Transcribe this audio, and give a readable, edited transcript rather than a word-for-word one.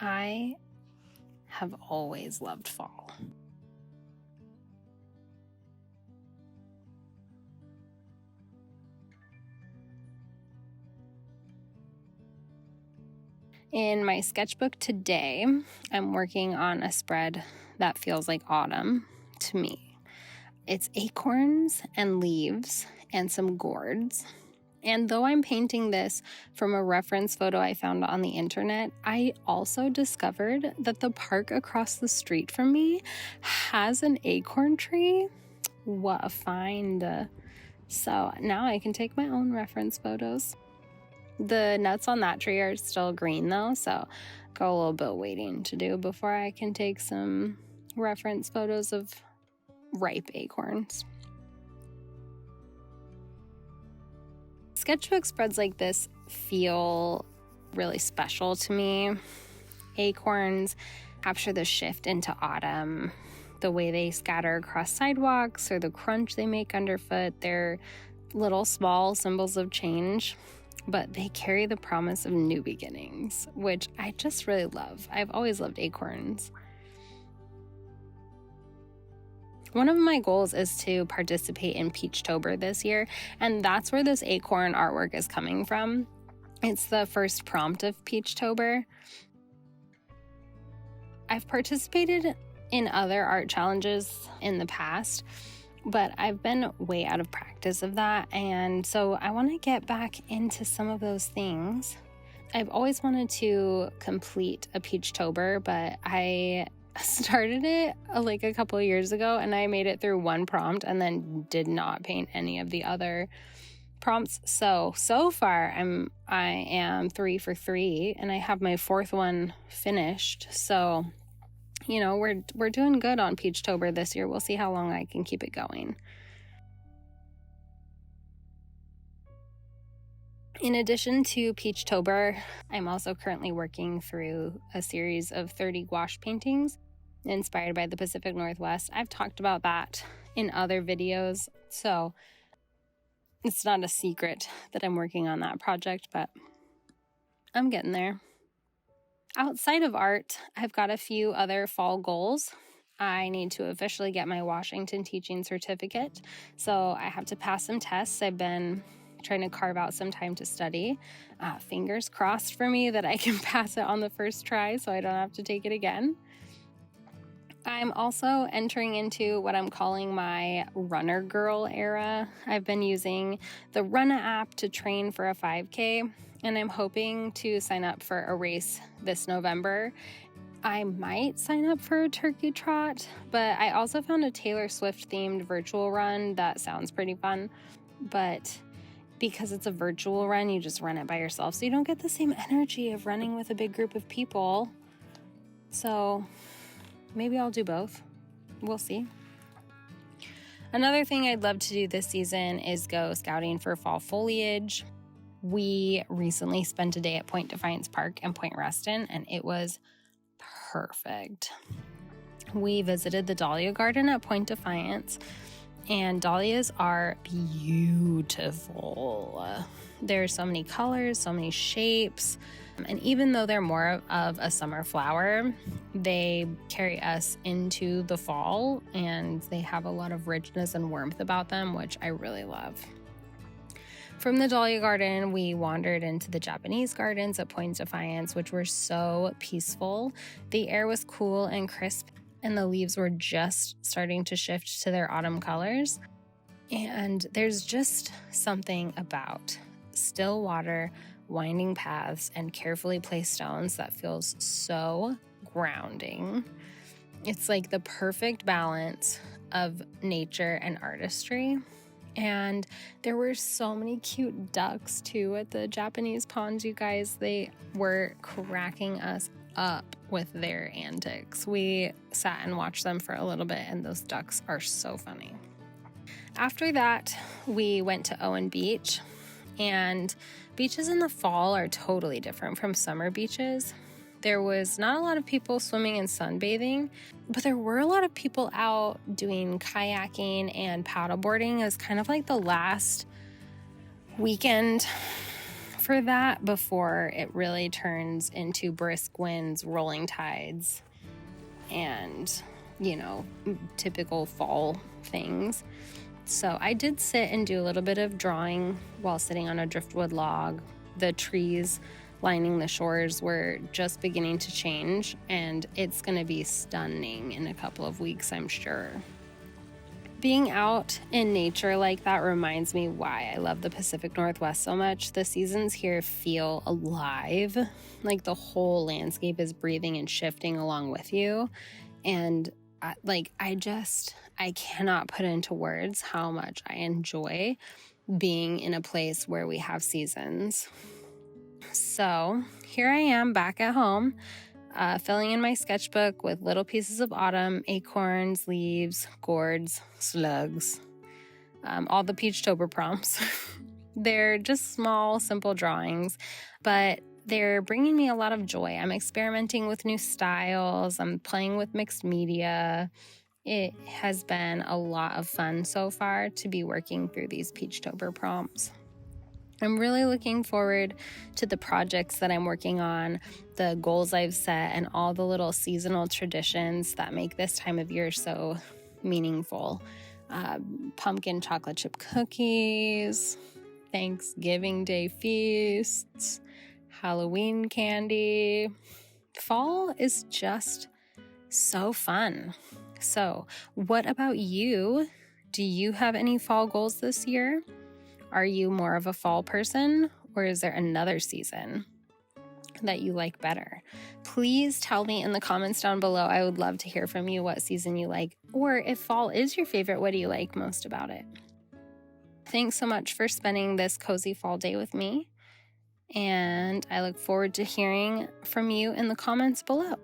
I have always loved fall. In my sketchbook today, I'm working on a spread that feels like autumn to me. It's acorns and leaves and some gourds. And though I'm painting this from a reference photo I found on the internet, I also discovered that the park across the street from me has an acorn tree. What a find. So now I can take my own reference photos. The nuts on that tree are still green though, so got a little bit of waiting to do before I can take some reference photos of ripe acorns. Sketchbook spreads like this feel really special to me. Acorns capture the shift into autumn, the way they scatter across sidewalks or the crunch they make underfoot. They're little small symbols of change, but they carry the promise of new beginnings, which I just really love. I've always loved acorns. One of my goals is to participate in Peachtober this year, and that's where this acorn artwork is coming from. It's the first prompt of Peachtober. I've participated in other art challenges in the past, but I've been way out of practice of that, and so I want to get back into some of those things. I've always wanted to complete a Peachtober, but I started it like a couple of years ago, and I made it through one prompt and then did not paint any of the other prompts. So far I am 3 for 3, and I have my fourth one finished. So we're doing good on Peachtober this year. We'll see how long I can keep it going. In addition to Peachtober, I'm also currently working through a series of 30 gouache paintings inspired by the Pacific Northwest. I've talked about that in other videos, so it's not a secret that I'm working on that project, but I'm getting there. Outside of art, I've got a few other fall goals. I need to officially get my Washington teaching certificate, so I have to pass some tests. I've been trying to carve out some time to study. Fingers crossed for me that I can pass it on the first try so I don't have to take it again. I'm also entering into what I'm calling my runner girl era. I've been using the Runna app to train for a 5K, and I'm hoping to sign up for a race this November. I might sign up for a turkey trot, but I also found a Taylor Swift themed virtual run that sounds pretty fun. But because it's a virtual run, you just run it by yourself, so you don't get the same energy of running with a big group of people. So maybe I'll do both. We'll see. Another thing I'd love to do this season is go scouting for fall foliage. We recently spent a day at Point Defiance Park in Point Reston, and it was perfect. We visited the Dahlia Garden at Point Defiance, and dahlias are beautiful. There's so many colors, so many shapes, and even though they're more of a summer flower, they carry us into the fall, and they have a lot of richness and warmth about them, which I really love. From the Dahlia Garden, we wandered into the Japanese gardens at Point Defiance, which were so peaceful. The air was cool and crisp, and the leaves were just starting to shift to their autumn colors. And there's just something about still water, winding paths, and carefully placed stones that feels so grounding. It's like the perfect balance of nature and artistry. And there were so many cute ducks too at the Japanese ponds, you guys. They were cracking us up with their antics. We sat and watched them for a little bit, and those ducks are so funny. After that, we went to Owen Beach, and beaches in the fall are totally different from summer beaches. There was not a lot of people swimming and sunbathing, but there were a lot of people out doing kayaking and paddleboarding. It was kind of like the last weekend for that before it really turns into brisk winds, rolling tides, and, typical fall things. So I did sit and do a little bit of drawing while sitting on a driftwood log. The trees lining the shores were just beginning to change, and it's going to be stunning in a couple of weeks, I'm sure. Being out in nature like that reminds me why I love the Pacific Northwest so much. The seasons here feel alive, like the whole landscape is breathing and shifting along with you. And I cannot put into words how much I enjoy being in a place where we have seasons. So here I am back at home, filling in my sketchbook with little pieces of autumn, acorns, leaves, gourds, slugs, all the Peachtober prompts. They're just small, simple drawings, but they're bringing me a lot of joy. I'm experimenting with new styles. I'm playing with mixed media. It has been a lot of fun so far to be working through these Peachtober prompts. I'm really looking forward to the projects that I'm working on, the goals I've set, and all the little seasonal traditions that make this time of year so meaningful. Pumpkin chocolate chip cookies, Thanksgiving Day feasts, Halloween candy. Fall is just so fun. So, what about you? Do you have any fall goals this year? Are you more of a fall person, or is there another season that you like better? Please tell me in the comments down below. I would love to hear from you what season you like, or if fall is your favorite, what do you like most about it? Thanks so much for spending this cozy fall day with me, and I look forward to hearing from you in the comments below.